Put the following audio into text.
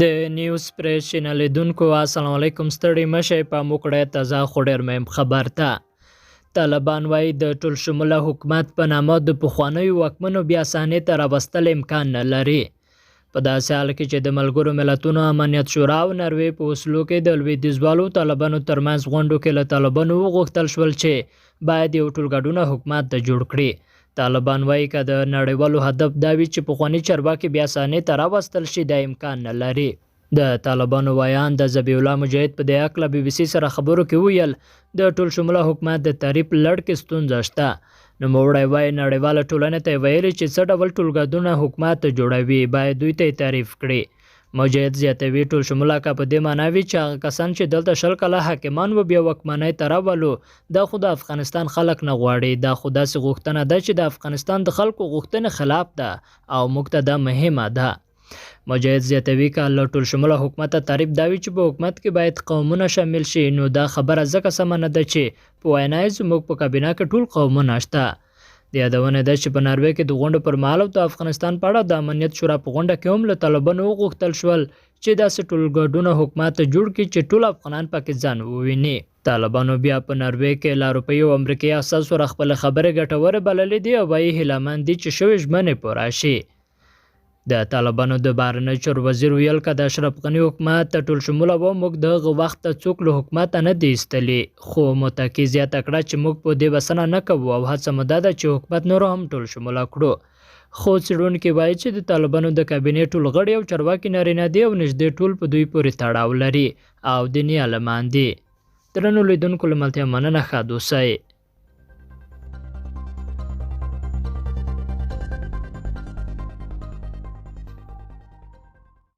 د نیوز پریس چینل لیدونکو السلام علیکم ستړي مشه په موکړه تازه خو ډېر مهم خبر ته طالبان وایي د ټول شموله حکومت په نامه د پخوانیو واکمنو بیا صحنې ته راوستل امکان نه لري. په داسې حال کې چې د ملګرو ملتونو امنیت شورا او نروې په وسلو کې د لویدیځوالو طالبانو ترمنځ غونډو کې له طالبانو وغوښتل شول چې باید یو ټولګډونه حکومت ته جوړ کړي. طالبان وایي که د نړیوالو هدف دا وي چې پخواني چارواکي بیا صحنې ته راوستل شي دا امکان نه لري. د طالبانو ویان د ذبیح الله مجاهد په دې هکله BBC سره خبرو کې ویل د ټول شموله حکومت د تعریف لړ کې ستونزه شته. نوموړی وایي نړیواله ټولنې ته ویلي چې څه ډول ټولګډونه حکومت جوړوي باید دوی ته تعریف کړي. مجاهد زیاتوي ټول شموله که په دې معنا وي چې هغه کسان چې دلته 20 کاله حاکمان و بیا واکمنۍ ته راولو دا خو د افغانستان خلک نه غواړي. دا خو داسې غوښتنه ده چې د افغانستان د خلکو غوښتنې خلاف ده او موږ ته دا مهمه ده. مجاهد زیاتوي که له ټول شموله حکومت تعریف دا وي چې په حکومت کې باید قومونه شامل شي نو دا خبره ځکه سمه نه ده چې په وینا یې زموږ په کابینه کې ټول قومونه شته. د یادونه ده چې په ناروې کې د غونډو پر مهال د افغانستان په اړه د امنیت شورا په غونډه کې هم له طالبانو وغوښتل شول چې داسې ټولګډونه حکومت جوړ کړي چې ټول افغانان پکې ځان وویني. طالبانو بیا په ناروې کې له اروپایي او امریکایي اساس سره خپل خبرې ګټورې بللې دي او وایي هیلهمند دي چې شوې ژمنې پوره شي. د طالبانو د بهرنیو چارو وزیر ویل که د اشرف غني حکومت ټول شموله و موږ د هغه وخت څوک له حکومته نه دی ایستلي خو متکي زیاته کړه چې موږ په دې بسنه نه کوو او هڅه مو دا ده چې حکومت نور هم ټول شموله کړو. خو څېړونکي وایي چې د طالبانو د کابینې ټول غړي او چارواکي نارینه دي او نږدې ټول په دوی پورې تړاو لري او دیني عالمان دي. درنو لیدونکو له ملتیا مننه ښه اوسئ.